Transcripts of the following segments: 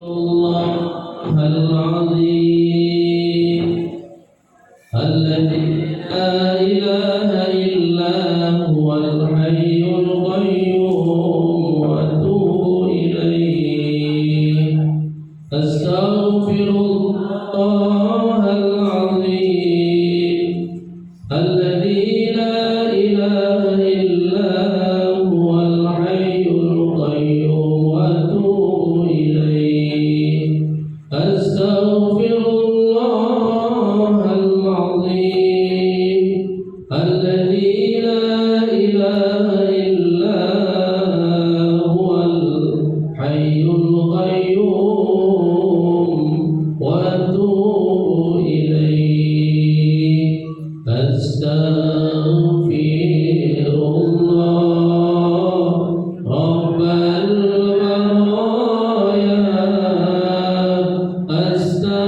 الله العظيم الذي لا إله إلا هو الحي القيوم وأتوب إليه أستغفر الله العظيم الذي لا إله إلا هو الحي القيوم وأتوب إليه أستغفر الله العظيم الذي لا إله إلا هو الحي القيوم وأتوب إليه أستغفر الله رب البرايا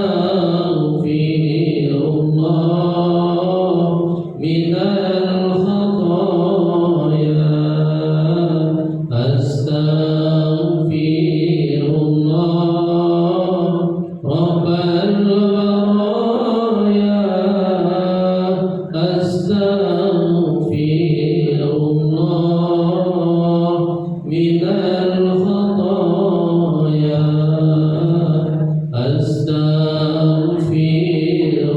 أستغفر الله من الخطايا أستغفر الله رب البرايا أستغفر الله من الخطايا أستغفر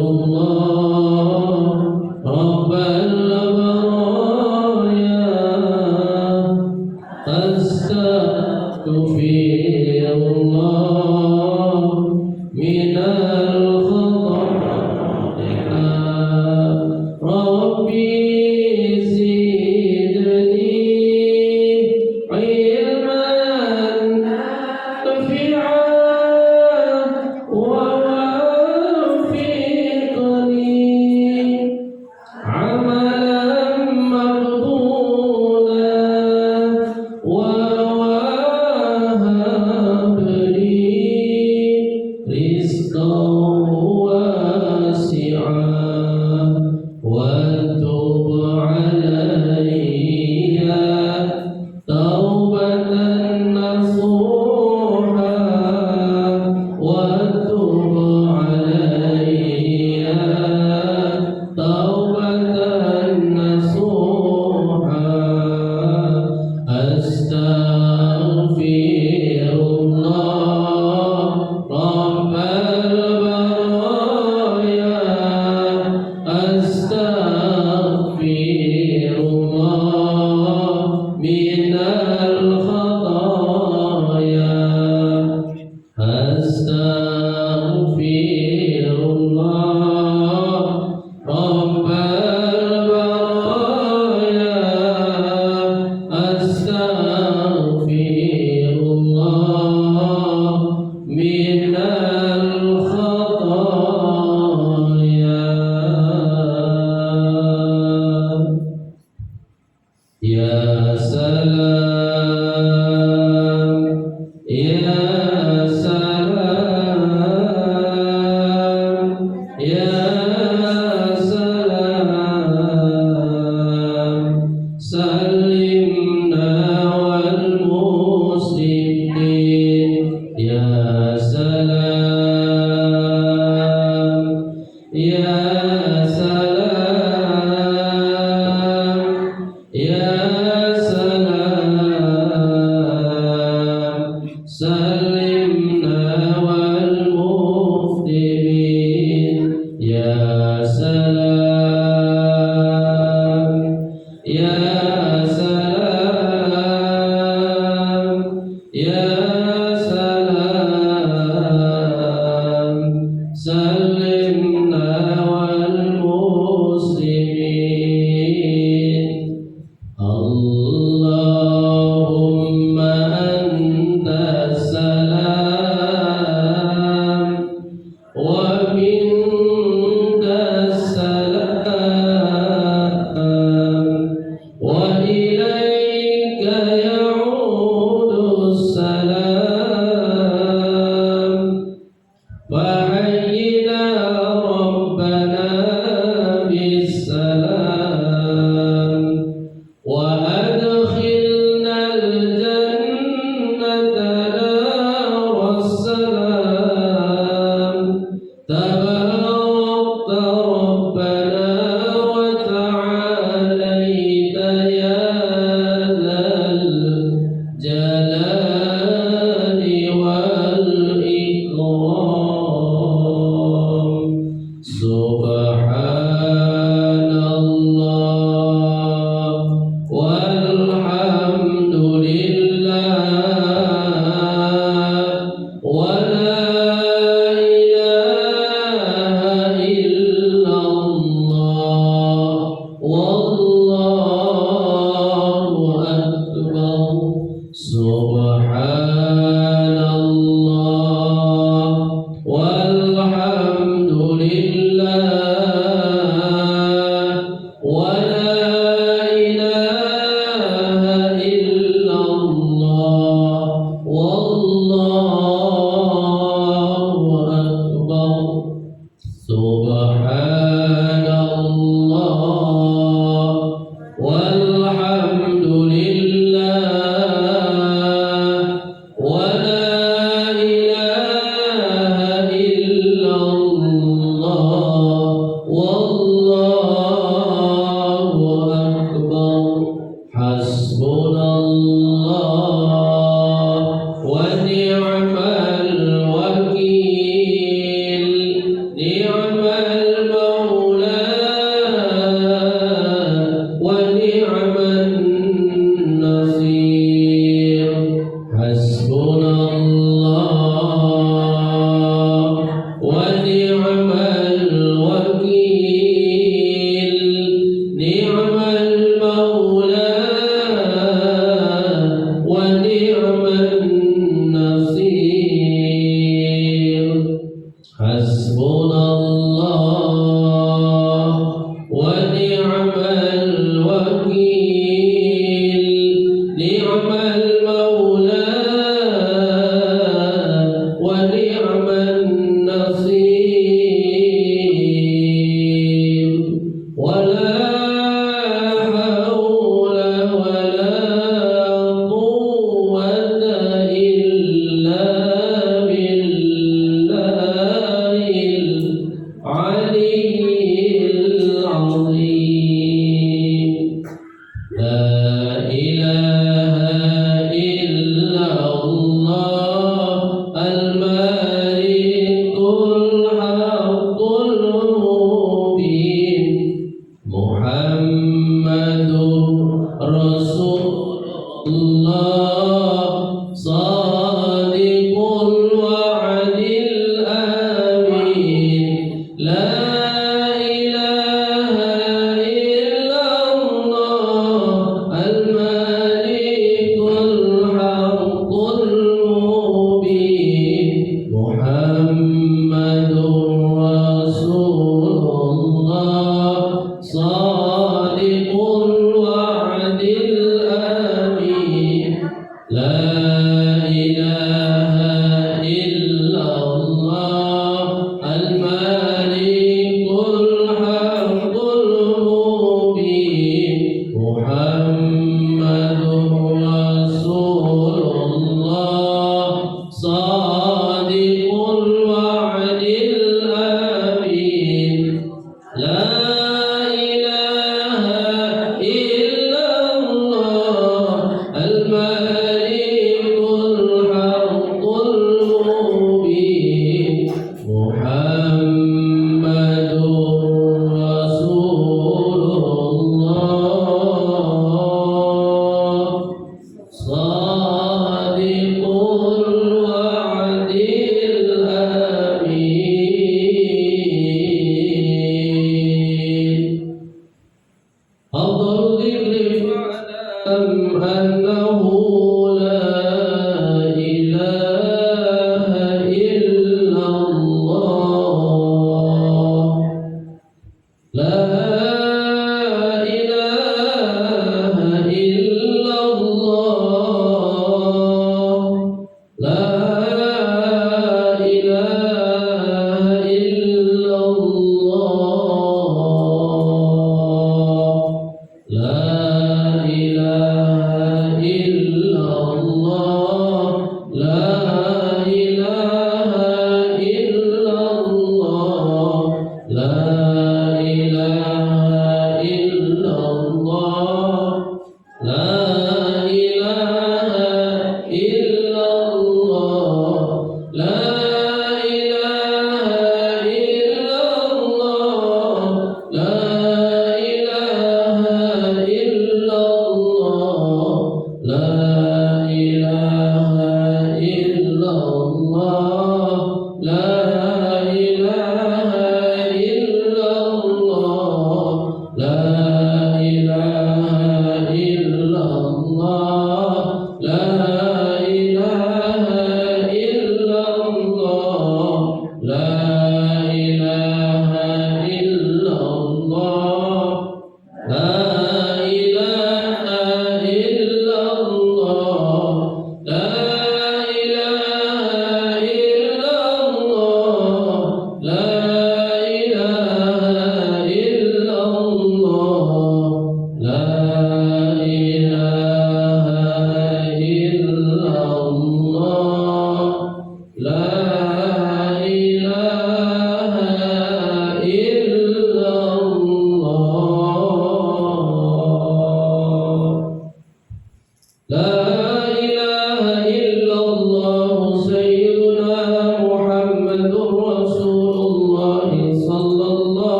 الله رب البرايا أستغفر الله من الخطايا ربي زدني علما نافعا ووفقني عملا مقبولا ووهب لي رزقا واسعا وتب علي توبة نصوحا وتب علي توبة نصوحا أستغفر الله رب البرايا أستغفر الله من الخطايا أستغفر الله رب البرايا أستغفر الله من الخطايا يا سلام يا سلام يا سلام سلمنا والمسلمين يا سلام يا سلام يا سلام سلمنا والمسلمين يا سلام يا سلام يا سلام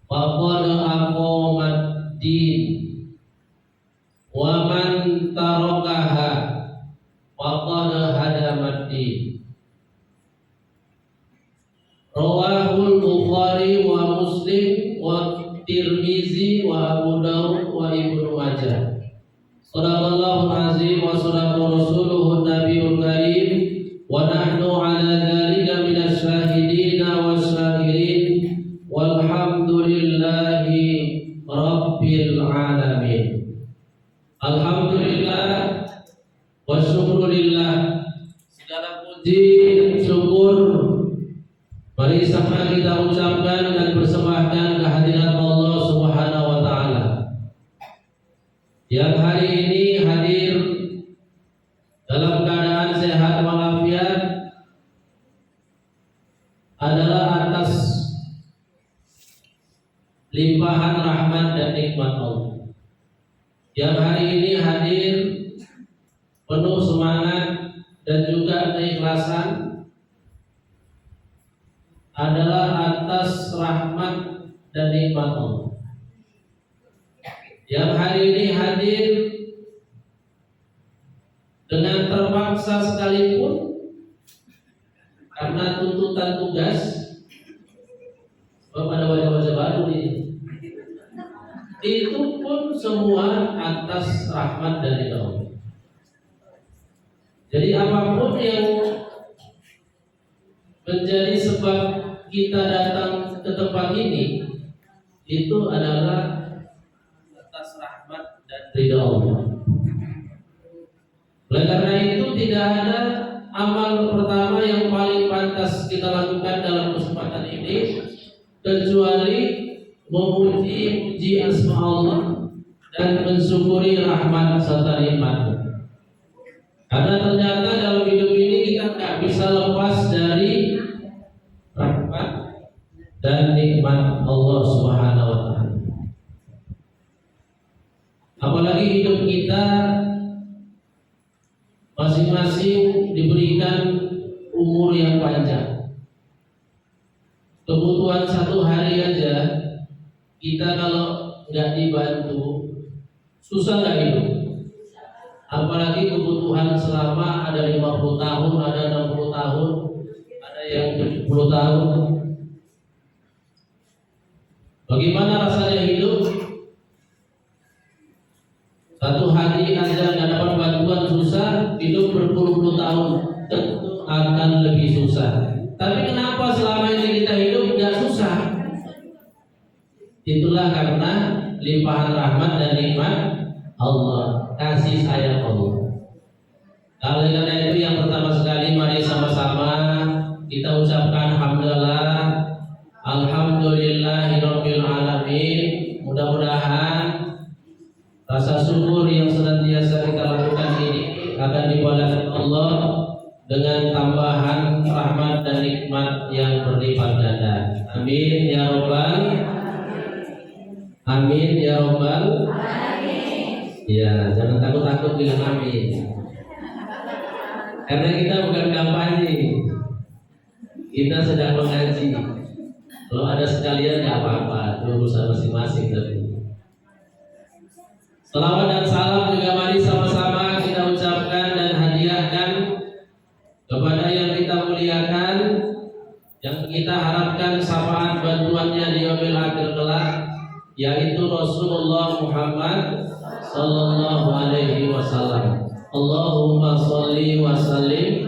Faqad Tirmizi wa Abu Daud wa Ibnu Majah. Shadaqallahu azim wa shadaqa rasuluhu nabiyul karim wa nahnu ala dzalika minas syahidina wasyakirin walhamdulillahi rabbil alamin. Alhamdulillah wa syukurillah, segala puji dan syukur mari sama kita ucapkan dan persembahkan kehadirat Allah Subhanahu wa taala yang hari ini hadir dalam keadaan sehat walafiat adalah atas limpahan rahmat dan nikmat Allah. Yang hari ini hadir penuh semangat dan juga keikhlasan adalah atas rahmat dan nikmat Allah. Yang hari ini hadir dengan terpaksa sekalipun karena tuntutan tugas. Pada wajah-wajah baru ini, itu pun semua atas rahmat dari Allah. Jadi apapun yang menjadi sebab kita datang ke tempat ini itu adalah atas rahmat dan ridha Allah. Oleh karena itu tidak ada amal pertama yang paling pantas kita lakukan dalam kesempatan ini kecuali memuji asma Allah dan mensyukuri rahmat serta nikmat. Karena ternyata dalam hidup ini kita tidak bisa lepas dari rahmat dan nikmat Allah Subhanahu wa taala. Apalagi hidup kita masing-masing diberikan umur yang panjang. Kebutuhan satu hari aja kita kalau nggak dibantu susah nggak hidup. Apalagi kebutuhan selama ada 50 tahun, ada 60 tahun, ada yang 70 tahun. Bagaimana rasanya hidup? Satu hari aja nggak dapat bantuan susah, hidup berpuluh-puluh tahun tentu akan lebih susah. Tapi kenapa selama ini kita hidup nggak susah? Itulah karena limpahan rahmat dan nikmat Allah, kasih sayang Allah. Oleh karena itu yang pertama sekali mari sama-sama kita ucapkan hamdalah, alhamdulillahirabbil alamin. Mudah-mudahan rasa syukur yang senantiasa kita lakukan ini akan dibalas Allah dengan tambahan rahmat dan nikmat yang berlipat ganda. Amin ya robbal. Amin ya robbal. Ya, jangan takut-takut dengan amin. Karena kita bukan kampanye, kita sedang mengaji. Kalau ada sekalian nggak apa-apa, itu urusan masing-masing. Tapi selawat dan salam juga mari sama-sama kita ucapkan dan hadiahkan kepada yang kita muliakan, yang kita harapkan syafaat bantuannya di yaumil akhir kelak, yaitu Rasulullah Muhammad sallallahu alaihi wasallam. Allahumma sholli wa sallim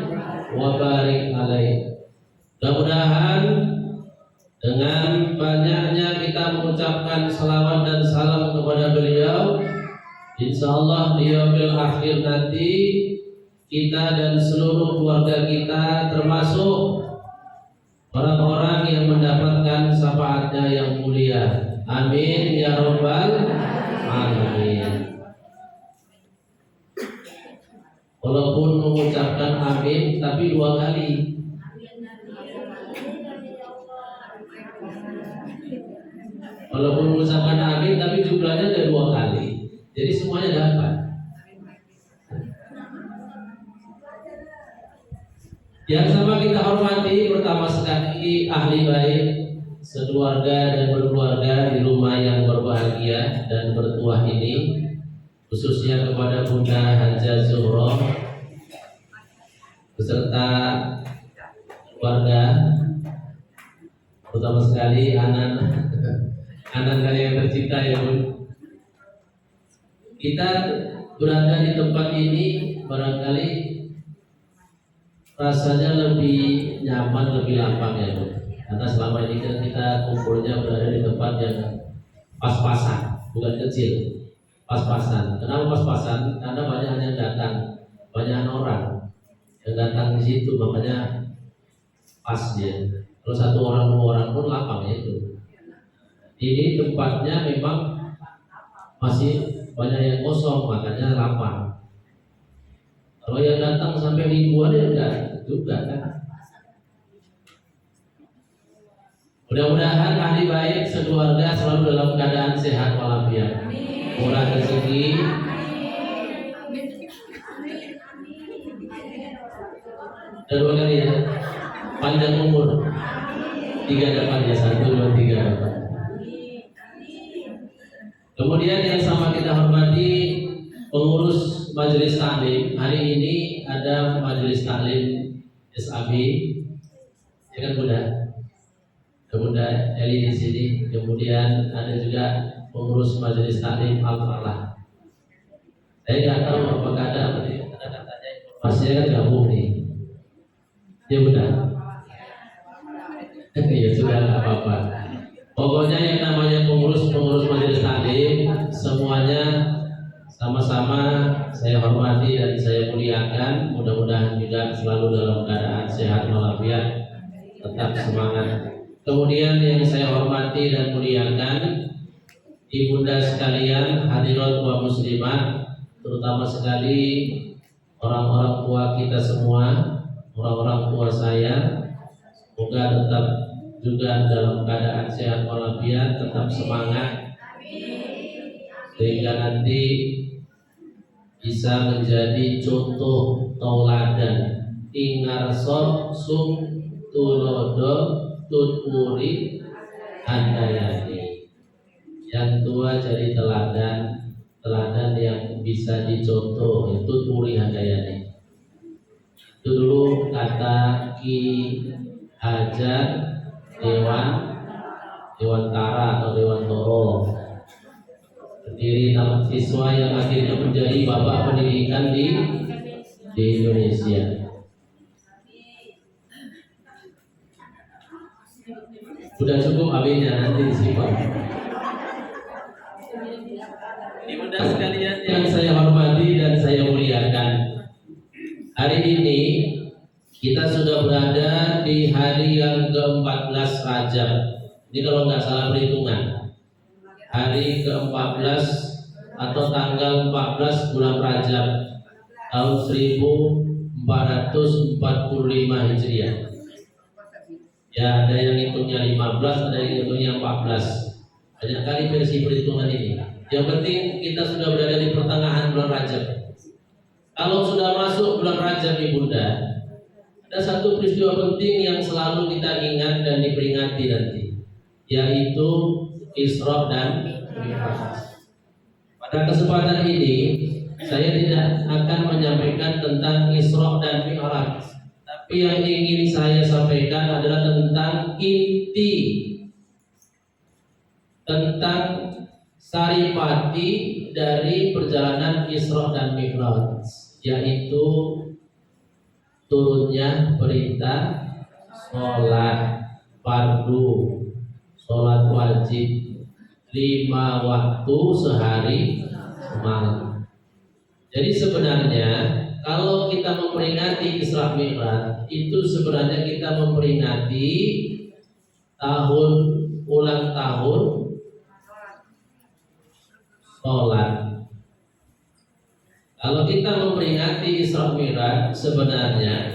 wa barik alaihi. Mudah-mudahan dengan banyaknya kita mengucapkan salawat dan salam kepada beliau, insyaallah di yaumil akhir nanti kita dan seluruh keluarga kita termasuk orang-orang yang mendapatkan syafaatnya yang mulia. Amin ya robbal alamin. Walaupun mengucapkan amin tapi dua kali. Walaupun mengucapkan amin tapi jumlahnya ada dua kali. Jadi semuanya dapat. Yang sama kita hormati pertama sekali ahli baik sekeluarga dan berkeluarga di rumah yang berbahagia dan bertuah ini, khususnya kepada Bunda Hajah Zuhroh beserta keluarga, terutama sekali anak Anak yang tercinta ya Bun. Kita berada di tempat ini barangkali rasanya lebih nyaman, lebih lapang ya Bun. Karena selama ini kan kita kumpulnya berada di tempat yang pas-pasan, bukan kecil, pas-pasan. Kenapa pas-pasan? Karena banyak yang datang, banyak orang yang datang di situ, makanya pas dia. Kalau satu orang dua orang pun lapang ya itu. Ini tempatnya memang masih banyak yang kosong, makanya lapang. Kalau yang datang sampai ribuan ya enggak juga kan. Mudah-mudahan ahli baik sekeluarga selalu dalam keadaan sehat walafiat, murah rezeki, dan kali ya, panjang umur. 3 dapat ya, 1, 2, 3 dapat. Kemudian yang sama kita hormati pengurus majelis taklim. Hari ini ada majelis taklim SAB, ya kan Bunda? Kemudian Eli di sini. Kemudian ada juga pengurus majelis taklim Al-Falah. Saya nggak tahu apakah ada apa nih? Karena katanya informasinya kan gabung nih. Ya Bunda. Ya sudah nggak apa-apa. Pokoknya yang namanya pengurus majelis taklim semuanya sama-sama saya hormati dan saya muliakan. Mudah-mudahan juga selalu dalam keadaan sehat walafiat, tetap semangat. Kemudian yang saya hormati dan muliakan ibunda sekalian, hadirat wa muslimat, terutama sekali orang-orang tua kita semua, orang-orang tua saya, semoga tetap juga dalam keadaan sehat walafiat, tetap semangat sehingga nanti bisa menjadi contoh tauladan ingarso sum tulodo tuturi handayani. Yang tua jadi teladan yang bisa dicontoh, itu tuturi handayani. Itu dulu kata Ki Hajar Dewan Tara atau Dewan Toro, pendiri taman siswa yang akhirnya menjadi bapak pendidikan di Indonesia. Sudah cukup aminnya, nanti disimpan. Ibunda sekalian yang saya hormati dan saya muliakan, hari ini kita sudah berada di hari yang ke-14 Rajab. Ini kalau nggak salah perhitungan, hari ke-14 atau tanggal 14 bulan Rajab tahun 1445 Hijriah. Ya, ada yang hitungnya 15, ada yang hitungnya 14. Banyak kali versi perhitungan ini. Yang penting kita sudah berada di pertengahan bulan Rajab. Kalau sudah masuk bulan Rajab, Ibunda, ada satu peristiwa penting yang selalu kita ingat dan diperingati nanti, yaitu Isra dan Mi'raj. Pada kesempatan ini saya tidak akan menyampaikan tentang Isra dan Mi'raj, tapi yang ingin saya sampaikan adalah tentang inti, tentang saripati dari perjalanan Isra dan Mi'raj, yaitu turunnya perintah sholat fardu, sholat wajib 5 waktu sehari semalam. Jadi sebenarnya kalau kita memperingati Isra Mi'raj, itu sebenarnya kita memperingati ulang tahun sholat. Kalau kita memperingati Isra Mi'raj, sebenarnya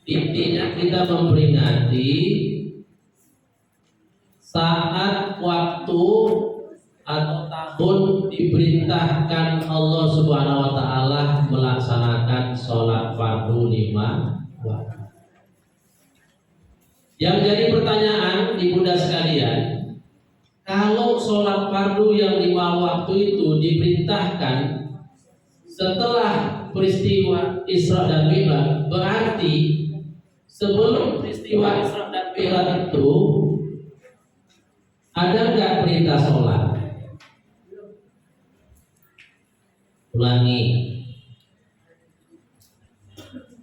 intinya kita memperingati saat waktu atau tahun diperintahkan Allah Subhanahu wa taala melaksanakan sholat fardu 5 waktu. Yang jadi pertanyaan ibunda sekalian, kalau sholat fardu yang 5 waktu itu diperintahkan setelah peristiwa Isra dan Mi'raj, berarti sebelum peristiwa Isra dan Mi'raj itu Ada nggak perintah sholat? Ulangi.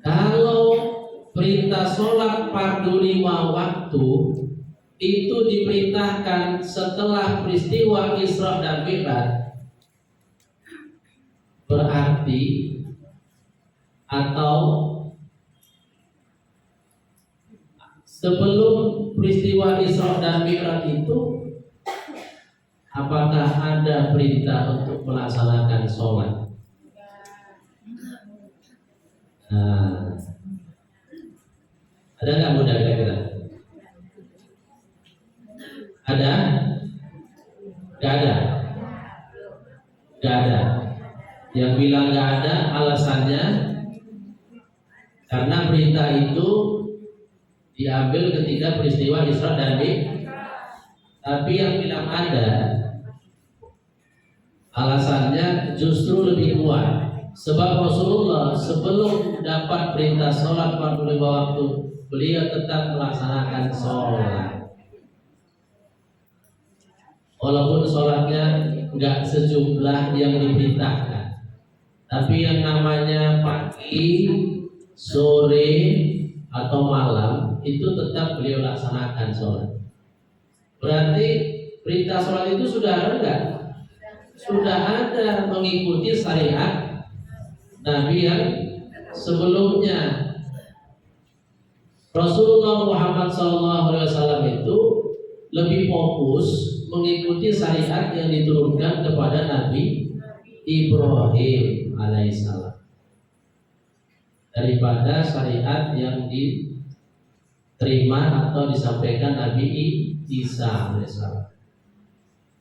Kalau perintah sholat fardu 5 waktu itu diperintahkan setelah peristiwa Isra dan Mi'raj, berarti atau sebelum peristiwa Isra dan Mi'raj itu, apakah ada perintah untuk melaksanakan sholat? Nah, ada nggak mudah kira-kira? Ada? Nggak ada? Nggak ada. Yang bilang nggak ada alasannya karena perintah itu diambil ketika peristiwa Isra dan Mi'raj. Tapi yang bilang ada alasannya justru lebih kuat. Sebab Rasulullah sebelum dapat perintah sholat fardu 5 waktu, beliau tetap melaksanakan sholat. Walaupun sholatnya nggak sejumlah yang diperintahkan, tapi yang namanya pagi, sore, atau malam itu tetap beliau laksanakan sholat. Berarti perintah sholat itu sudah ada enggak? Sudah ada, mengikuti syariat Nabi yang sebelumnya. Rasulullah Muhammad SAW itu lebih fokus mengikuti syariat yang diturunkan kepada Nabi Ibrahim alaihissalam daripada syariat yang diterima atau disampaikan Nabi Isa alaihissalam.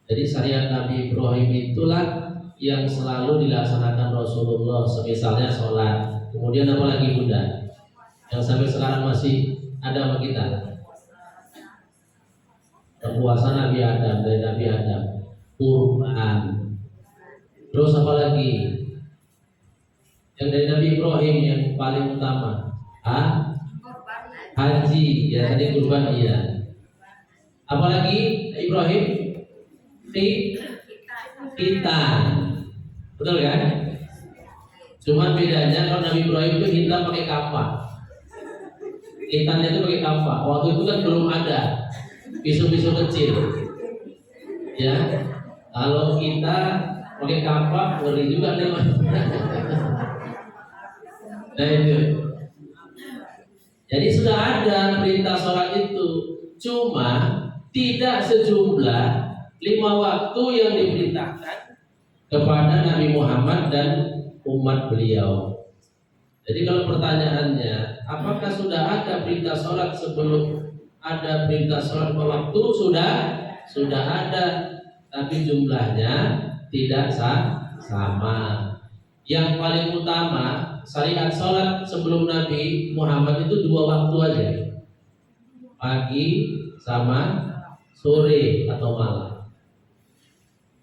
Jadi syariat Nabi Ibrahim itulah yang selalu dilaksanakan Rasulullah, misalnya sholat. Kemudian apa lagi Bunda? Yang sampai sekarang masih ada sama kita. Puasa Nabi Adam, dari Nabi Adam, Quran. Terus apa lagi? Yang dari Nabi Ibrahim yang paling utama, haji, ya tadi kurban iya. Apalagi Ibrahim? Kita, betul kan? Cuma bedanya kalau Nabi Ibrahim itu kita pakai kapal. Hitannya itu pakai kapal. Waktu itu kan belum ada pisau-pisau kecil. Ya, kalau kita pakai kapal ngeri juga nih. Nah itu. Jadi sudah ada perintah sholat itu, cuma tidak sejumlah 5 waktu yang diperintahkan kepada Nabi Muhammad dan umat beliau. Jadi kalau pertanyaannya, apakah sudah ada perintah sholat sebelum ada perintah sholat 5 waktu? Sudah ada, tapi jumlahnya tidak sama. Yang paling utama syariat sholat sebelum Nabi Muhammad itu 2 waktu aja, pagi sama sore atau malam.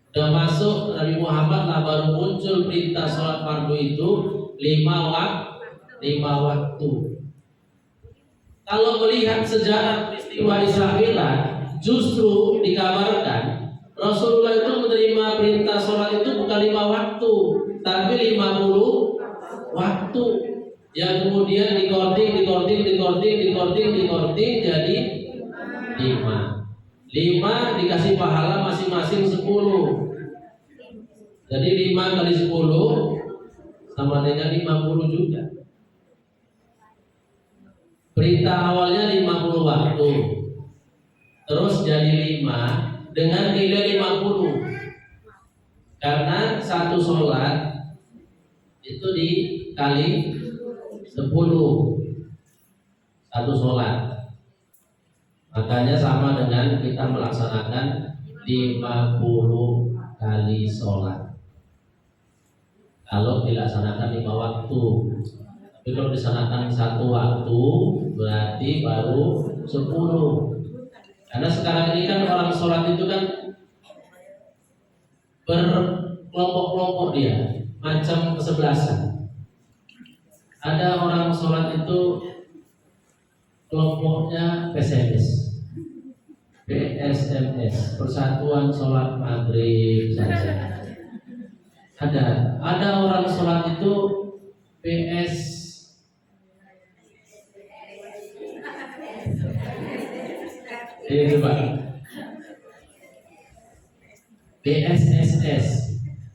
Sudah masuk Nabi Muhammad lah baru muncul perintah sholat fardu itu 5 waktu. Kalau melihat sejarah peristiwa Isra Mi'raj, justru dikabarkan Rasulullah itu menerima perintah sholat itu bukan 5 waktu, tapi 50 waktu. Yang kemudian dikorting jadi 5 dikasih pahala masing-masing 10. Jadi 5 kali 10 sama dengan 50 juga. Perintah awalnya 50 waktu, terus jadi 5 dengan nilai 50. Karena satu sholat itu dikali 10, satu sholat. Makanya sama dengan kita melaksanakan 50 kali sholat. Kalau dilaksanakan 5 waktu, tapi kalau dilaksanakan 1 waktu berarti baru 10. Karena sekarang ini kan orang sholat itu kan berkelompok-kelompok dia, macam kesebelasan. Ada orang sholat itu kelompoknya pesimis, PSMS, Persatuan Sholat Maghrib saja. Ada orang sholat itu PS coba PSSS,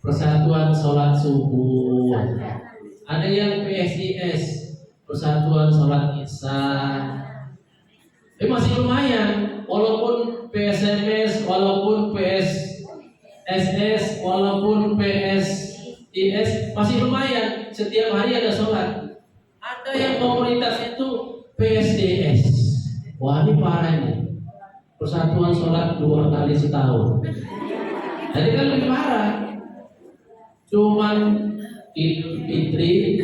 Persatuan Sholat Subuh. Ada yang PSIS, Persatuan Sholat Isya. Masih lumayan, walaupun PSMS, walaupun PSSS, walaupun PSIS, masih lumayan. Setiap hari ada sholat. Ada yang komunitas itu PSDS. Wah, ini parah ini. Persatuan Sholat 2 kali setahun. Jadi kan lebih parah. Cuman Idul Fitri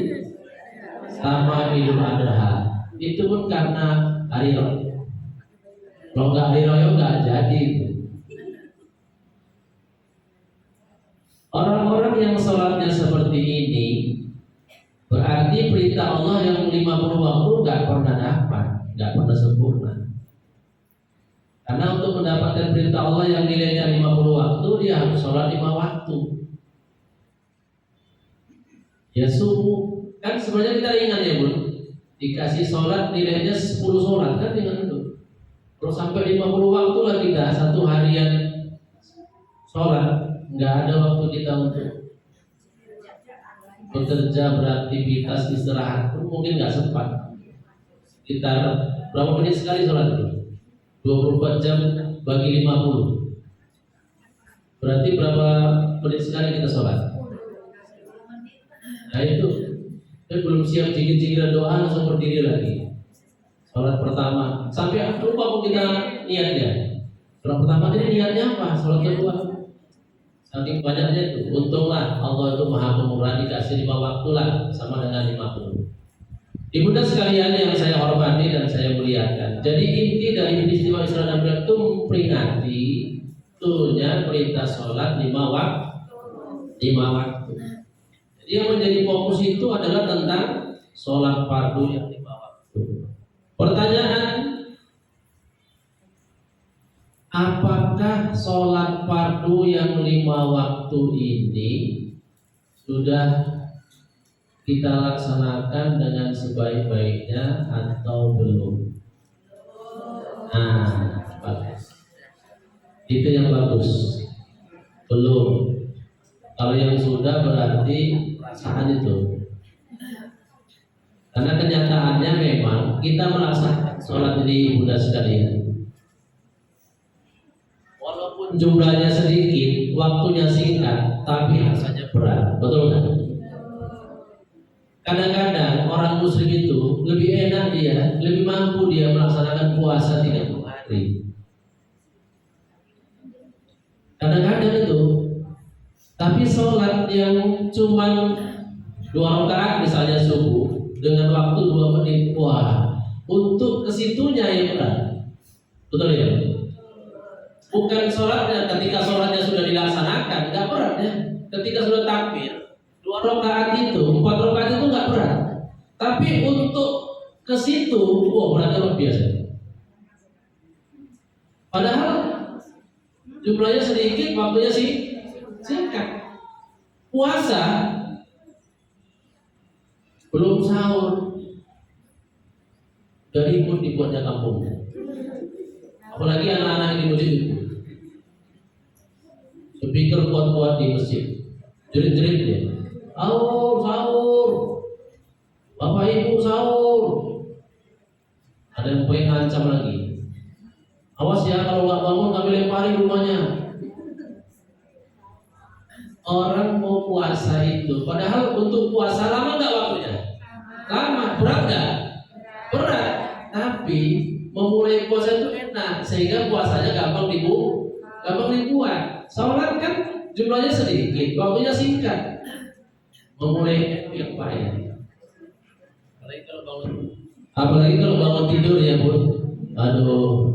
sama Idul Adha. Itu pun karena hari raya. Kalau nggak hari raya nggak jadi. Orang-orang yang sholatnya seperti ini berarti perintah Allah yang 50 waktu nggak pernah dapat, nggak pernah sempurna. Karena untuk mendapatkan perintah Allah yang nilainya 50 waktu, dia harus sholat 5 waktu. Ya subuh, kan sebenarnya kita ingat ya Bun, dikasih sholat nilainya 10 sholat kan dengan itu. Kalau sampai 50 waktu lah kita satu harian sholat, nggak ada waktu kita untuk bekerja, beraktivitas, istirahat pun mungkin nggak sempat. Sekitar berapa menit sekali sholat itu? 24 jam bagi 50. Berarti berapa menit sekali kita sholat? Nah itu, kita belum siap zikir-zikiran doa langsung berdiri lagi. Sholat pertama, sampai lupa pun kita niatnya. Sholat pertama ini niatnya apa? Sholat kedua. Saking banyaknya itu, untunglah Allah itu maha pemurah, dikasih 5 waktu lah, sama dengan 50. Ibunda sekalian yang saya hormati dan saya muliakan. Jadi inti dari peristiwa Isra dan Mi'raj itu memperingati turunnya perintah sholat 5 waktu. Jadi yang menjadi fokus itu adalah tentang sholat fardu yang 5 waktu. Pertanyaan, apakah sholat fardu yang 5 waktu ini sudah kita laksanakan dengan sebaik-baiknya atau belum? Nah, bagus. Itu yang bagus. Belum. Kalau yang sudah berarti perasaan itu. Karena kenyataannya memang kita melaksanakan sholat ini Bunda sekalian. Walaupun jumlahnya sedikit, waktunya singkat, tapi rasanya berat. Betul kan? Kadang-kadang orang muslim itu lebih enak dia, lebih mampu dia melaksanakan puasa 30 hari. Kadang-kadang itu, tapi sholat yang cuma 2 rakaat misalnya subuh dengan waktu 2 menit, wah, untuk kesitunya yang berat. Betul ya? Bukan sholatnya, ketika sholatnya sudah dilaksanakan, nggak berat ya. Ketika sudah takbir, 2 rakaat itu, 4 rakaat itu nggak berat. Tapi untuk ke situ, wah beratnya luar biasa. Padahal jumlahnya sedikit, waktunya singkat. Puasa belum sahur, dari pun dibuatnya kampungnya. Apalagi anak-anak yang di masjid itu, speaker kuat-kuat di masjid, jerit-jerit dia. Sahur, Bapak Ibu sahur. Ada yang pengen ngancam lagi. Awas ya kalau nggak bangun kami lempari rumahnya. Orang mau puasa itu, padahal untuk puasa lama nggak waktunya? Lama, berat nggak? Berat. Tapi memulai puasa itu enak, sehingga puasanya gampang dibuat. Sholat kan jumlahnya sedikit, waktunya singkat. Memulai yang payah. Apalagi kalau bangun tidur ya Bun. Aduh,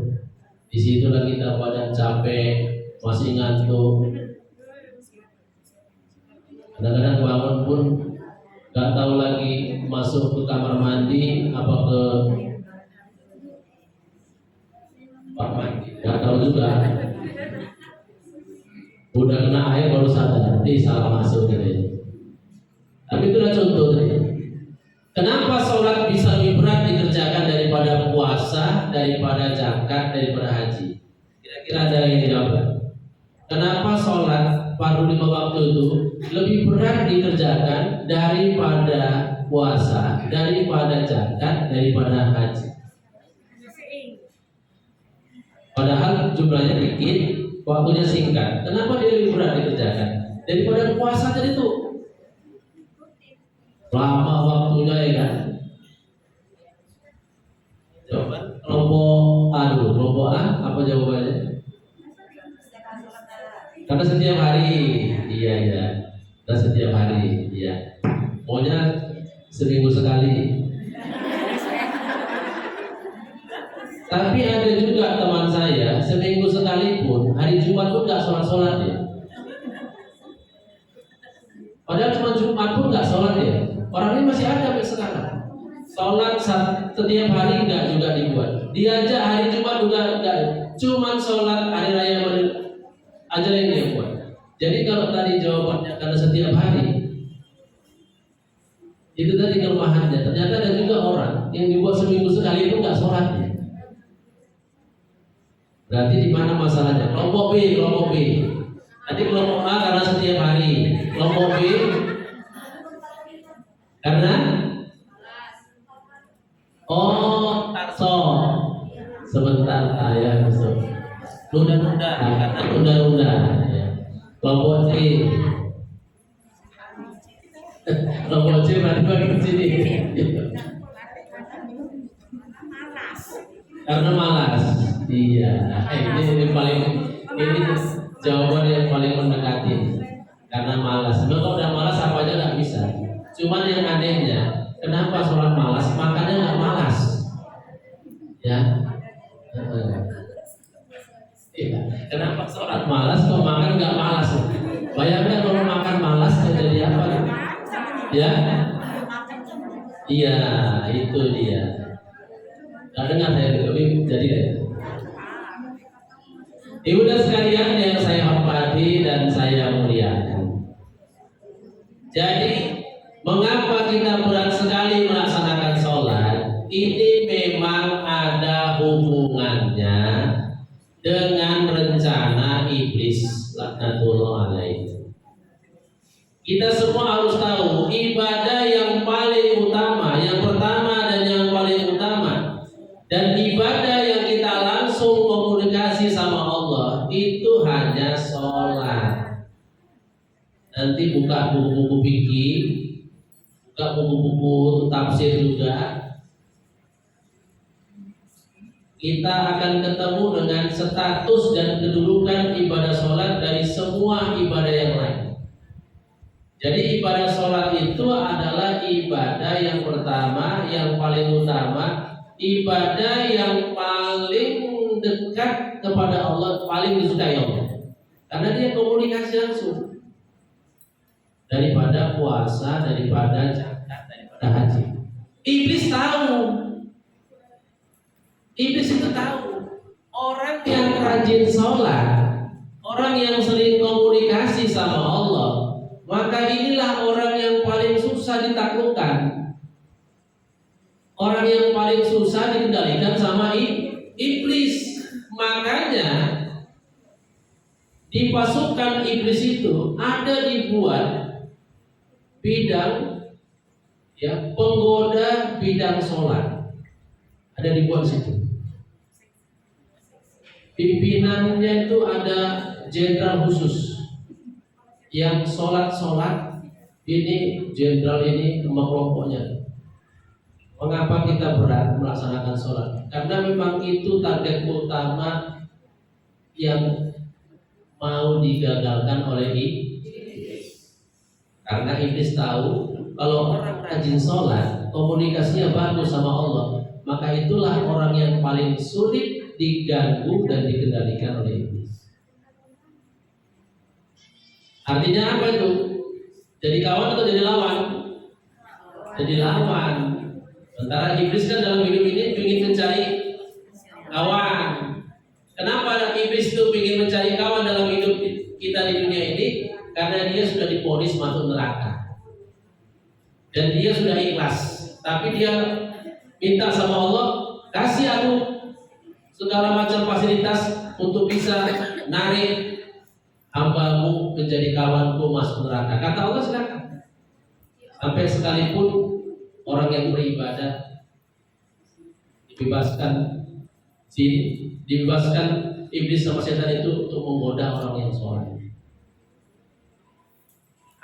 disitulah kita pada capek, masih ngantuk. Kadang-kadang bangun pun nggak tahu lagi masuk ke kamar mandi apa ke kamar mandi, nggak tahu juga. Udah kena air baru sadar, salah masuk gitu. Tapi itulah contoh tadi. Kenapa sholat bisa lebih berat dikerjakan daripada puasa, daripada zakat, daripada haji? Kira-kira ada yang jawab? Kenapa sholat fardu 5 waktu itu lebih berat dikerjakan daripada puasa, daripada zakat, daripada haji? Padahal jumlahnya dikit, waktunya singkat. Kenapa dia lebih berat dikerjakan daripada puasa tadi itu? Lama waktunya ya kan? Coba kelompok A, apa jawabannya? Karena setiap hari, iya ya, dan setiap hari, iya. Maunya seminggu sekali. Tapi ada juga teman saya seminggu sekali pun hari Jumat pun nggak sholat ya. Padahal cuma Jumat pun nggak sholat ya. Orang ini masih ada sampai sekarang. Sholat setiap hari enggak juga dibuat. Diajak hari Jumat juga enggak. Cuman sholat hari raya aja yang dia buat. Jadi kalau tadi jawabannya karena setiap hari, itu tadi kelemahannya. Ternyata ada juga orang yang dibuat seminggu sekali itu enggak sholatnya. Berarti di mana masalahnya? Kelompok B. Nanti kelompok A karena setiap hari. Kelompok B karena takso sebentar ayah besok nunda karena nunda ya. Kelompok C berarti bagi sini karena malas. Iya, ini jawaban yang paling mendekati. Karena malas. Kalau udah malas apa aja nggak bisa. Cuman yang anehnya, kenapa sholat malas, makannya nggak malas? Ya. Iya. Kenapa sholat malas, kok makan nggak malas? Bayangkan kalau makan malas jadi apa? Ya. Iya, itu dia. Nggak dengar saya lebih jadi ya. Ibu dan sekalian yang saya hormati dan saya muliakan. Jadi mengapa kita berat sekali melaksanakan sholat? Ini memang ada hubungannya dengan rencana iblis laknatullah alaihi. Kita semua harus tahu ibadah yang paling utama, yang pertama dan yang paling utama, dan ibadah yang kita langsung komunikasi sama Allah itu hanya sholat. Nanti buka buku-buku fikih, buka buku-buku tafsir juga, kita akan ketemu dengan status dan kedudukan ibadah sholat dari semua ibadah yang lain. Jadi ibadah sholat itu adalah ibadah yang pertama, yang paling utama, ibadah yang paling dekat kepada Allah, paling disukai Allah, karena dia komunikasi langsung. Daripada puasa, daripada zakat, daripada haji. Iblis itu tahu orang yang rajin sholat, orang yang sering komunikasi sama Allah, maka inilah orang yang paling susah ditaklukkan, orang yang paling susah dikendalikan sama iblis. Makanya di pasukan iblis itu ada dibuat bidang ya, penggoda bidang sholat, ada dibuat situ. Pimpinannya itu ada jenderal khusus yang sholat ini, jenderal ini sama kelompoknya. Mengapa kita berat melaksanakan sholat? Karena memang itu target utama yang mau digagalkan oleh karena iblis tahu kalau orang rajin sholat, komunikasinya bagus sama Allah, maka itulah orang yang paling sulit diganggu dan dikendalikan oleh iblis. Artinya apa itu? Jadi kawan atau jadi lawan? Jadi lawan. Sementara iblis kan dalam hidup ini ingin mencari kawan. Kenapa dia sudah divonis masuk neraka dan dia sudah ikhlas, tapi dia minta sama Allah, kasih aku segala macam fasilitas untuk bisa narik hambamu menjadi kawanku masuk neraka. Kata Allah, silakan. Sampai sekalipun orang yang beribadah dibebaskan jin, dibebaskan iblis sama setan itu untuk menggoda orang yang sholat.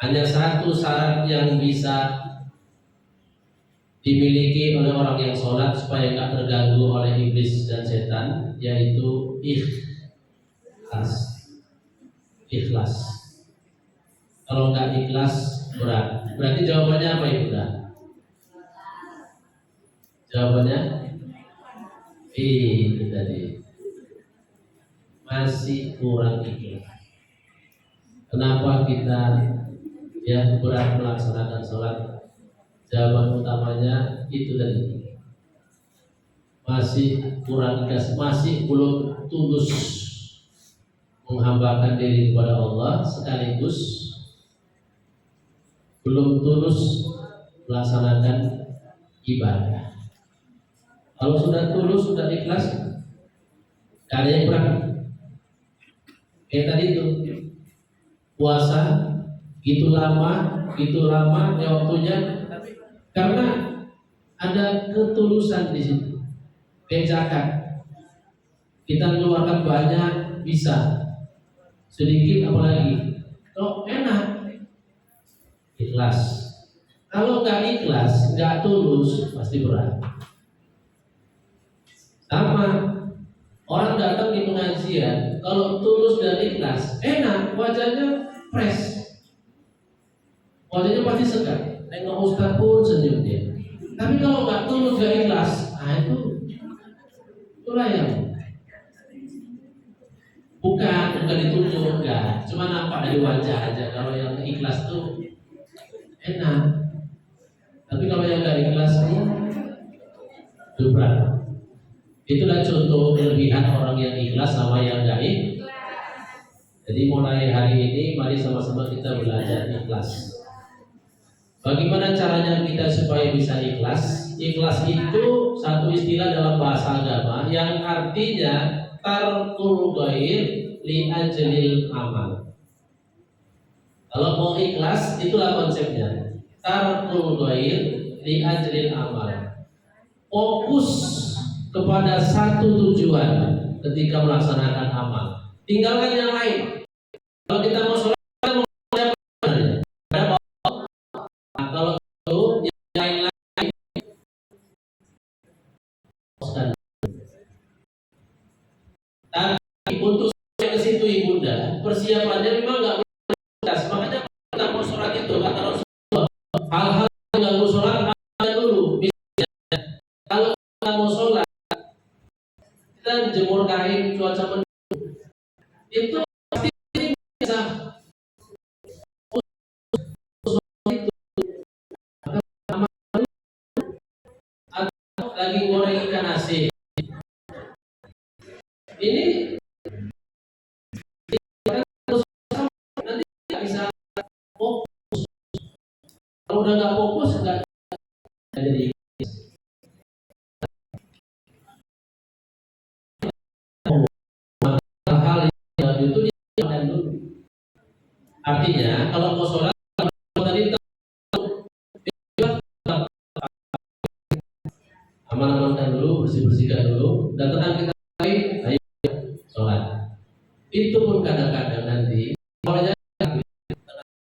Hanya satu syarat yang bisa dimiliki oleh orang yang sholat supaya tidak terganggu oleh iblis dan setan, yaitu ikhlas. Ikhlas. Kalau nggak ikhlas berat. Berarti jawabannya apa Ibu? Jawabannya itu tadi, masih kurang ikhlas. Kenapa kita berat melaksanakan sholat? Jawaban utamanya itu tadi, masih kurang ikhlas, masih belum tulus menghambakan diri kepada Allah, sekaligus belum tulus melaksanakan ibadah. Kalau sudah tulus, sudah ikhlas, gak ada yang berat. Kayak tadi itu puasa gitu lama ya waktunya, karena ada ketulusan di situ. Kayak zakat, kita mengeluarkan banyak bisa, sedikit apalagi. Kalau enak, ikhlas. Kalau nggak ikhlas, nggak tulus, pasti berat. Sama orang datang di pengajian, kalau tulus dan ikhlas, enak, wajahnya fresh, wajahnya pasti segar. Nengok ustaz pun senyum dia. Tapi kalau nggak tulus, nggak ikhlas, itulah yang bukan ditunjuk, enggak, cuma nampak dari wajah aja. Kalau yang ikhlas tuh enak, tapi kalau yang nggak ikhlas itu berat. Itulah contoh kelebihan orang yang ikhlas sama yang nggak ikhlas. Jadi mulai hari ini mari sama-sama kita belajar ikhlas. Bagaimana caranya kita supaya bisa ikhlas? Ikhlas itu satu istilah dalam bahasa agama yang artinya tarkul ghair li ajlil amal. Kalau mau ikhlas, itulah konsepnya. Tarkul ghair li ajlil amal. Fokus kepada satu tujuan ketika melaksanakan amal. Tinggalkan yang lain. Kalau kita mau sholat, kalau itu yang lain-lain, tapi untuk ke situ ibunda, persiapannya memang nggak mudah. Makanya kita mau sholat itu kata Rasulullah, hal-hal yang nggak mau sholat ada dulu. Misalnya, kalau kita mau sholat, kita jemur kain cuaca mendung, itu pasti bisa lagi goreng ikan asin. Ini nanti nggak bisa fokus. Kalau udah nggak fokus nggak jadi. Hal yang itu dilakukan dulu. Artinya kalau mau sholat tadi aman-amankan dulu, bersih-bersihkan dulu, dan tenang kita ayo sholat. Itu pun kadang-kadang nanti awalnya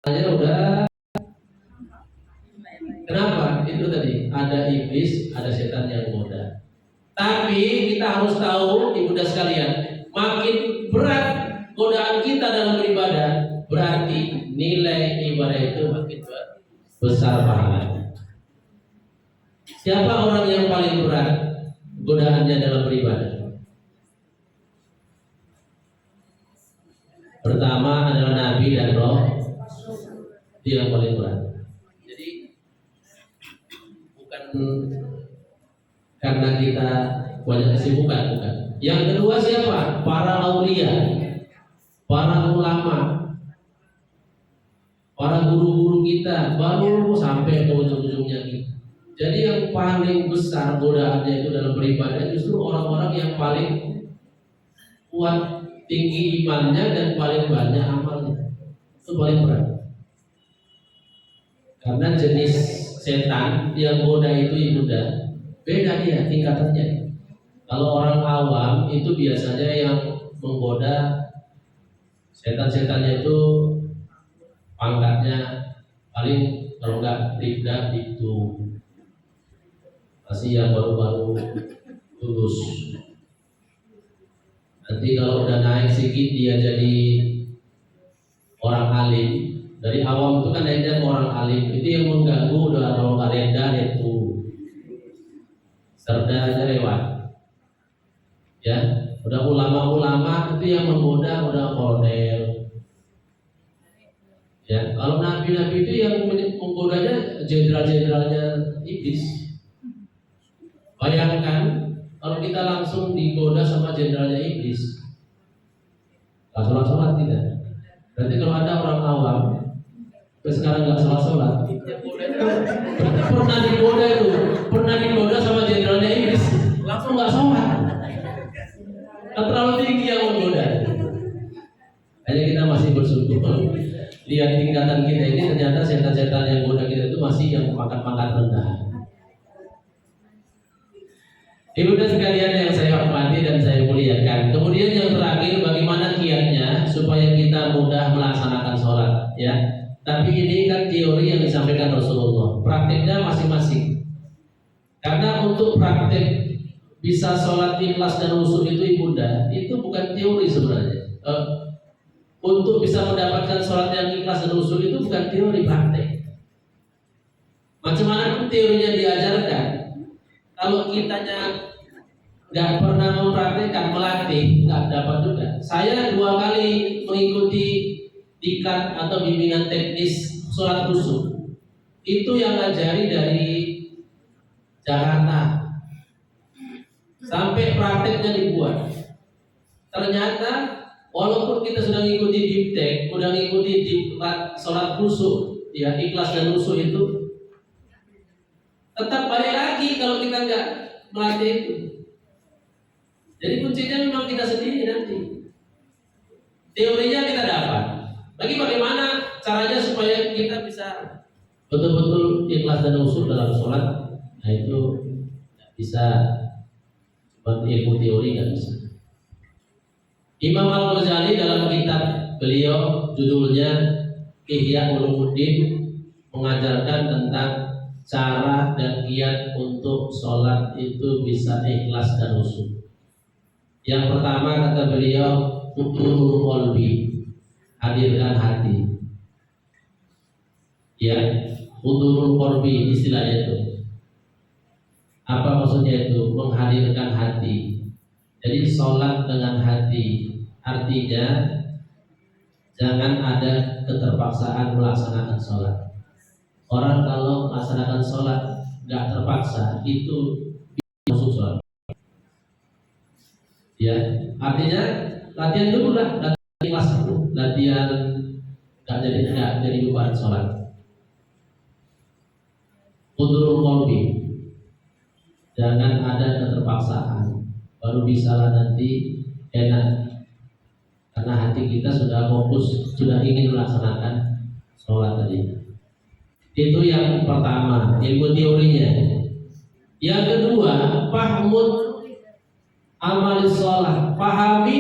udah. Kenapa? Itu tadi ada iblis, ada setan yang goda. Tapi kita harus tahu, ibunda sekalian, makin berat godaan kita dalam beribadah, berarti nilai ibadah itu makin besar pahalanya. Siapa orang yang paling berat godaannya dalam beribadah? Pertama adalah Nabi dan Roh, dia yang paling berat. Jadi bukan karena kita banyak kesibukan, bukan. Yang kedua siapa? Para aulia, para ulama. para guru-guru kita baru sampai ke ujung-ujungnya kita. Jadi yang paling besar godaannya itu dalam beribadah justru orang-orang yang paling kuat, tinggi imannya dan paling banyak amalnya. Itu paling berat. Karena jenis setan yang goda itu ibunda beda dia tingkatannya. Kalau orang awam itu biasanya yang menggoda setan-setannya itu pangkatnya paling kalau enggak tidak itu masih yang baru-baru lulus. Nanti kalau udah naik sedikit dia jadi orang alim. Dari awam itu kan ada orang alim, itu yang mengganggu udah kalau kalenda itu serdanya lewat. Ya, udah ulama-ulama itu yang menggoda udah kolonel. Ya, kalau nabi-nabi itu yang menggodanya jenderal-jenderalnya iblis. Bayangkan kalau kita langsung digoda sama jenderalnya iblis, nggak sholat tidak. Berarti kalau ada orang awam terus sekarang nggak sholat, pernah digoda itu, pernah digoda sama jenderalnya iblis, langsung nggak sholat. Kan terlalu tinggi yang menggoda. Hanya kita masih bersyukur lihat tingkatan kita ini ternyata setan-setan yang goda kita itu masih yang pangkat-pangkat rendah. Ibu dan sekalian yang saya hormati dan saya muliakan. Kemudian yang terakhir, bagaimana kiatnya supaya kita mudah melaksanakan sholat, ya. Tapi ini kan teori yang disampaikan Rasulullah. Praktiknya masing-masing. Karena untuk praktik bisa sholat ikhlas dan khusyuk itu ibunda, itu bukan teori sebenarnya. Untuk bisa mendapatkan sholat yang ikhlas dan khusyuk itu bukan teori, praktik. Macam mana pun teorinya diajarkan, kalau kitanya nggak pernah mempraktikkan, melatih, nggak dapat juga. Saya 2 kali mengikuti diklat atau bimbingan teknis sholat khusyuk. Itu yang ngajari dari Jakarta. Sampai prakteknya dibuat. Ternyata walaupun kita sudah mengikuti diptek, sudah mengikuti diklat sholat khusyuk, ya ikhlas dan khusyuk itu, tetap balik lagi kalau kita nggak melatih itu. Jadi kuncinya memang kita sendiri nanti. Teorinya kita dapat. Bagi bagaimana caranya supaya kita bisa betul-betul ikhlas dan khusyuk dalam sholat? Nah itu nggak bisa cuma ilmu teori, nggak bisa. Imam Al-Ghazali dalam kitab beliau judulnya Ihya Ulumuddin mengajarkan tentang cara dan kiat untuk sholat itu bisa ikhlas dan khusyuk. Yang pertama kata beliau, hudurul qalbi, hadirkan hati. Ya, hudurul qalbi istilahnya itu. Apa maksudnya itu? Menghadirkan hati. Jadi sholat dengan hati, artinya jangan ada keterpaksaan melaksanakan sholat. Orang kalau melaksanakan sholat nggak terpaksa, itu masuk sholat. Ya, artinya latihan dulu lah, latihan ikhlas dulu, latihan nggak jadi beban sholat. Hudurul qalbi, jangan ada keterpaksaan, baru bisalah nanti enak. Karena hati kita sudah fokus, sudah ingin melaksanakan sholat tadi. Itu yang pertama, ilmu teorinya. Yang kedua, fahmud amal sholat, pahami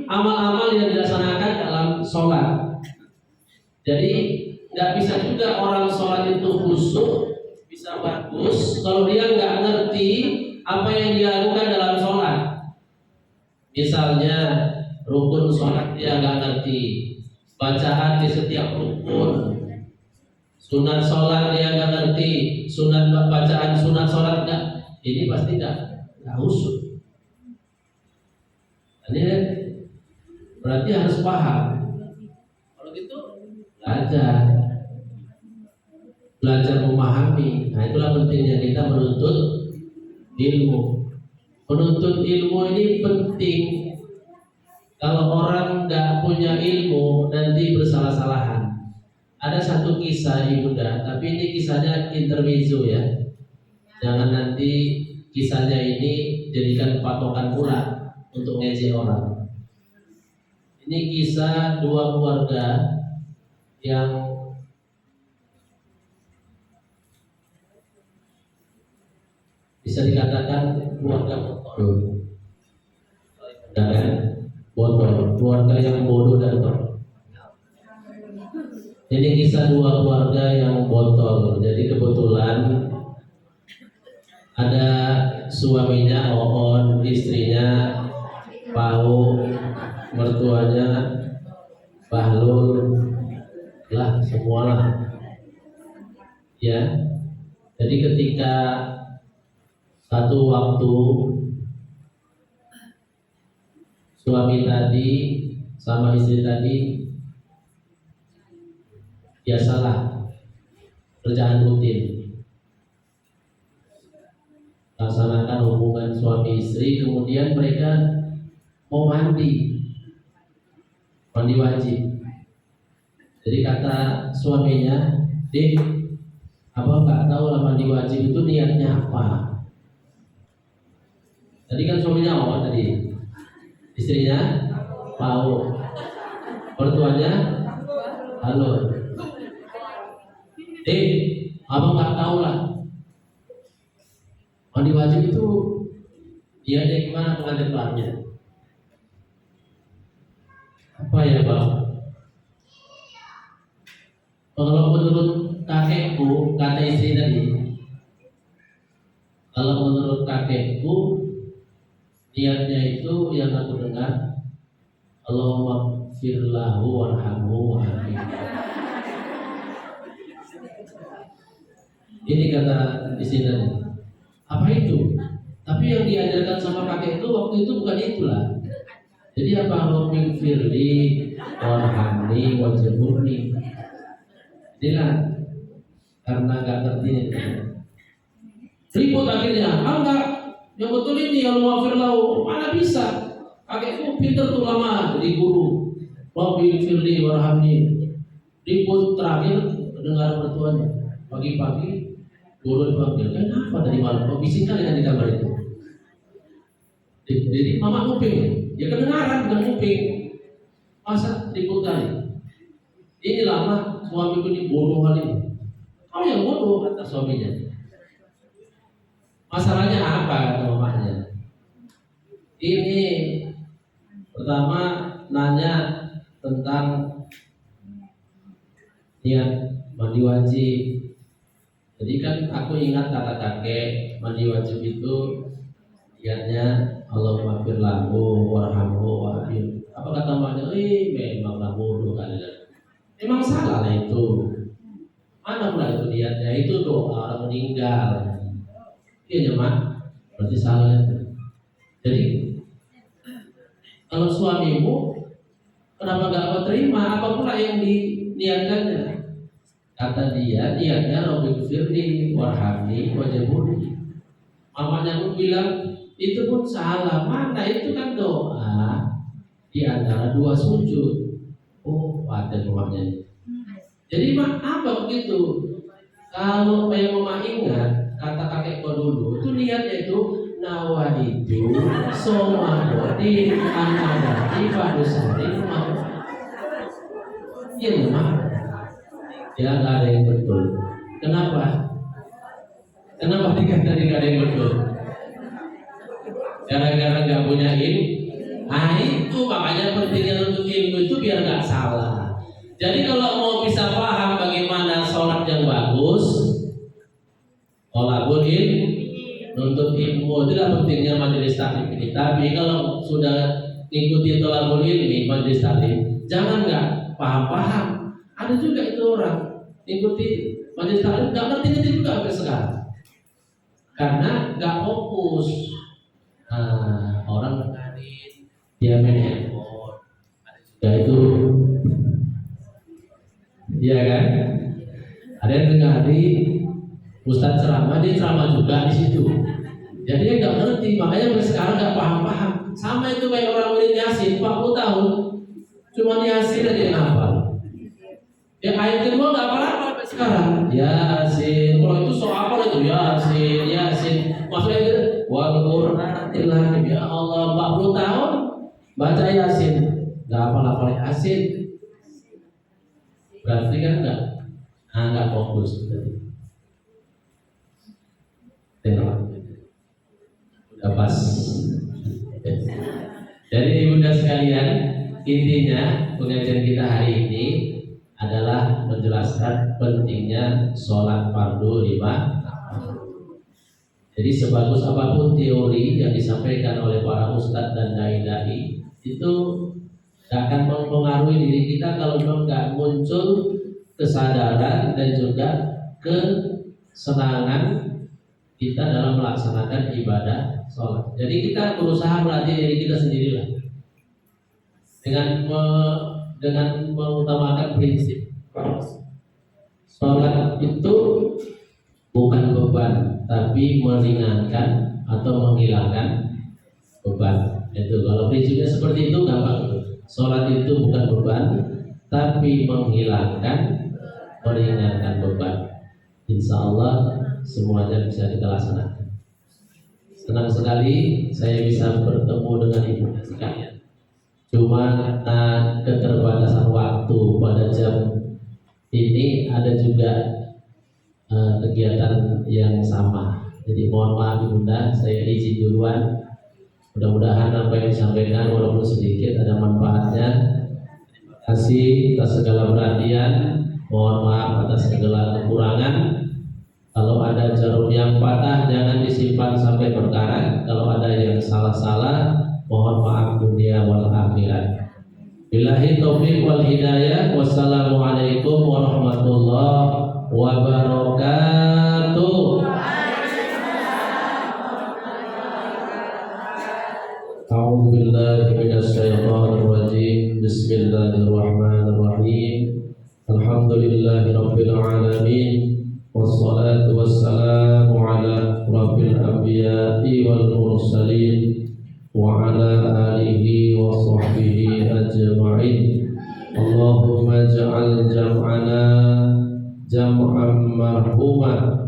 amal-amal yang dilaksanakan dalam sholat. Jadi nggak bisa juga orang sholat itu khusyuk, bisa bagus kalau dia nggak ngerti apa yang dia lakukan dalam sholat. Misalnya rukun sholat dia nggak ngerti, bacaan di setiap rukun, sunat sholat dia nggak ngerti, sunat bacaan sunat sholat nggak, ini pasti nggak khusyuk. Ini berarti harus paham. Kalau gitu belajar memahami. Nah itulah pentingnya kita menuntut ilmu. Menuntut ilmu ini penting. Kalau orang nggak punya ilmu nanti bersalah-salahan. ada satu kisah Ibunda, tapi ini kisahnya intermezzo ya. Jangan nanti kisahnya ini jadikan patokan pula untuk ngejek orang. Ini kisah dua keluarga yang bisa dikatakan keluarga bodoh. Dan bodoh, keluarga yang bodoh dan bodoh. Ini kisah dua keluarga yang botol. Jadi kebetulan ada suaminya Oon, istrinya Pau, mertuanya Bahlul, lah semualah. Ya, jadi ketika satu waktu suami tadi sama istri tadi biasalah kerjaan rutin, laksanakan hubungan suami istri, kemudian mereka mau mandi wajib. Jadi kata suaminya, "Dik, abang nggak tahu lah mandi wajib itu niatnya apa." Tadi kan suaminya Oon tadi, istrinya Pau, mertuanya Halo. Abang nggak tahu lah mandi wajib itu niatnya gimana, pengantin-pengantinnya apa ya bang? Kalau menurut kakekku, kata istri tadi, kalau menurut kakekku niatnya itu yang aku dengar, Allahumma firlahu warhamhu wa'afi. Ini kata istri tadi. Apa itu? Tapi yang diajarkan sama kakek itu waktu itu bukan itulah. Jadi apa? Allahumma firli warhamni wajburni. Inilah karena gak ngerti ribut akhirnya. Enggak, yang betul ini Allahumma firlahu. Mana bisa? Kakekku pintar tuh lama jadi guru. Rabbi firli warhamni. Ribut terakhir dengar mertuanya. Pagi-pagi guru dipanggil, kenapa tadi malam kok bising kali di kamar itu? Jadi mama nguping, ya kedengaran bukan nguping. Masa ribut kali? Ini lama suamiku ini bodoh kali. Kamu yang bodoh kata suaminya. Masalahnya apa kata mamanya? Ini pertama nanya tentang niat mandi wajib. Jadi kan aku ingat kata kakek, mandi wajib itu niatnya Allahumma firlahu warhamhu wa'afi. Apa kata mamanya? Memanglah bodoh kalian. Memang salah lah itu. Mana pula itu niatnya? Itu doa orang meninggal. Iya mak, berarti salah itu. Jadi kalau suamimu kenapa gak mau terima? Apa pula yang diniatkannya? Kata dia, niatnya Rabbi firli warhamni wajburni. Mamanya pun bilang itu pun salah. Mana itu kan doa di antara dua sujud. Oh, ada mamanya. Jadi apa begitu? Kalau yang mama ingat kata kakek kau dulu, itu niatnya itu nawaitu somawati anadati padusari mau. Iya mak. Ya nggak ada yang betul. Kenapa? Kenapa dikatakan nggak ada yang betul? Gara-gara nggak punya ilmu. Nah itu makanya pentingnya untuk ilmu itu biar nggak salah. Jadi kalau mau bisa paham bagaimana sholat yang bagus, tolabul ilmu, nuntut ilmu, itulah pentingnya majelis taklim ini. Tapi kalau sudah ngikuti tolabul ilmi majelis taklim, jangan nggak paham-paham. Ada juga itu orang ikuti majelis taklim nggak ngerti juga sampai sekarang karena nggak fokus. Nah, orang mengalir dia main handphone, ada juga itu, iya kan? Ada yang dengar Ustadz ceramah, dia ceramah juga di situ. Jadi dia nggak ngerti, makanya sampai sekarang nggak paham-paham. Sama itu kayak orang murid Yasin 40 tahun, cuma Yasin aja yang hafal. Ya ayat kedua nggak apa-apa sampai sekarang. Yasin. Kalau itu soal apa itu? Yasin, Yasin. Maksudnya itu wal Qur'anil hakim. Ya Allah, 40 tahun baca Yasin. Nggak apa-apa Yasin. Berarti kan nggak fokus. Udah pas. Jadi ibunda sekalian, intinya pengajian kita hari ini adalah menjelaskan pentingnya sholat fardu 5. Jadi sebagus apapun teori yang disampaikan oleh para ustadz dan dai-dai, itu gak akan mempengaruhi diri kita kalau memang gak muncul kesadaran dan juga kesenangan kita dalam melaksanakan ibadah sholat. Jadi kita berusaha melatih diri kita sendirilah dengan mengutamakan prinsip sholat itu bukan beban, tapi meringankan atau menghilangkan beban. Itu kalau prinsipnya seperti itu gampang. Sholat itu bukan beban, tapi menghilangkan, meringankan beban. Insya Allah semuanya bisa kita laksanakan. Senang sekali saya bisa bertemu dengan ibu sekalian. Cuma keterbatasan waktu pada jam ini ada juga kegiatan yang sama. Jadi mohon maaf ibunda, saya izin duluan. Mudah-mudahan apa yang disampaikan walaupun sedikit ada manfaatnya. Terima kasih atas segala perhatian. Mohon maaf atas segala kekurangan. Kalau ada jarum yang patah jangan disimpan sampai berkarat. Kalau ada yang salah-salah mohon maaf dunia wal akhirat. Billahi taufiq wal hidayah. Wassalamualaikum warahmatullahi wabarakatuh. A'udzu billahi minasy syaithanir rajim. Bismillahirrahmanirrahim. Alhamdulillahirabbil alamin. Wassalatu wassalamu ala rabbil anbiya'i wal mursalin wa ala alihi wa sahbihi ajma'in. Allahumma ij'al jam'ana jam'an marhuma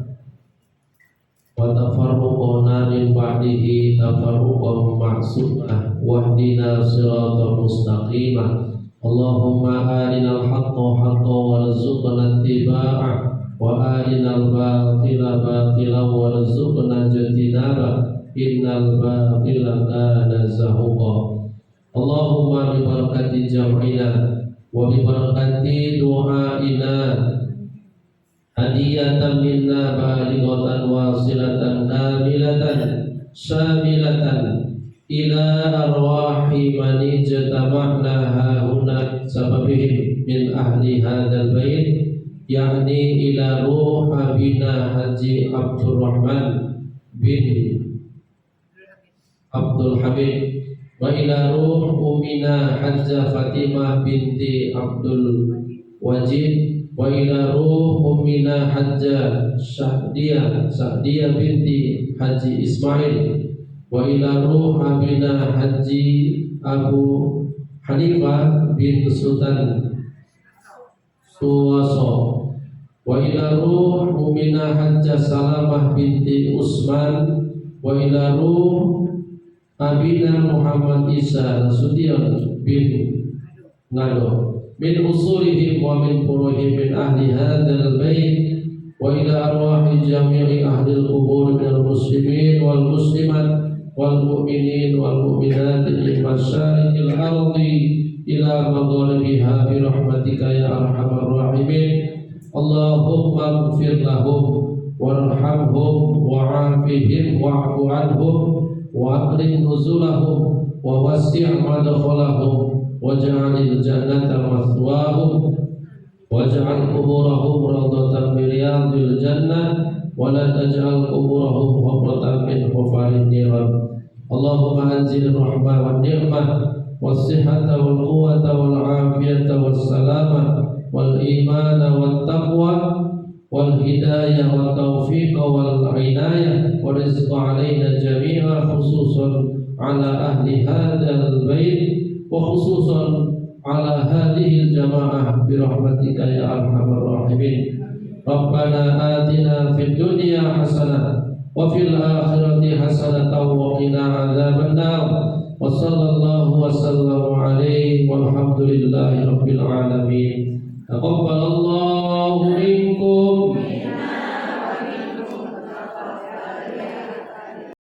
wa tafarruqana min ba'dihi tafarruqan ma'sumah wahdina siratan mustaqimah. Allahumma arinal haqqa haqqan warzuqna ittiba'ah wa arinal batila batilan warzuqna ijtinabah. Innal batila kana zahuqa. Allahumma bi barakati jam'ina wa bi barakati du'aina hadiyatan minna balighatan wasilatan kamilatan syamilatan ila arwahi man ijtama'na hauna sababihim min ahli hadzal bait, yakni ila ruh abina Haji Abdurrahman bin Abdul Habib wa ila ruh umina Hajjah Fatimah binti Abdul Wajid wa ila ruh umina Hajjah Sa'diyah binti Haji Ismail wa ila ruh abina Haji Abu Hanifah bin Sultan Suwaso wa ila ruh umina Hajjah Salamah binti Usman wa ila ruh abina Muhammad Isa Nasution bin Ngado min usulihim wa min furuhim min ahli hadzal bait wa ila arwahi jami'i ahli al-qubur minal muslimin wal muslimat wal mu'minin wal mu'minat min masyariqil ardi ila magharibiha bi rahmatika ya arhamar rahimin. Allahumma ighfir lahum warhamhum wa'afihim wa'fu anhum wa akrim nuzulahum wa wasi' madkhalahum waj'alil jannata mathwahum waj'al quburahum rawdatan min riyadil jannah wa la taj'al quburahum hufratan min hufarin niran. Allahumma anzil rahmah wan ni'mah was-sihhata wal quwwata wal 'afiyata was salama wal imana wat taqwa wal hidayah wat taufiq wal inayah wa rizqa alaina jami'a khususan ala ahli hadzal bait wa khususan على هذه الجماعة برحمتك يا أرحم الراحمين. ربنا آتنا في الدنيا حسنة وفي الآخرة حسنة وقنا عذاب النار. وصلى الله وسلم عليه والحمد لله رب العالمين. تقبل الله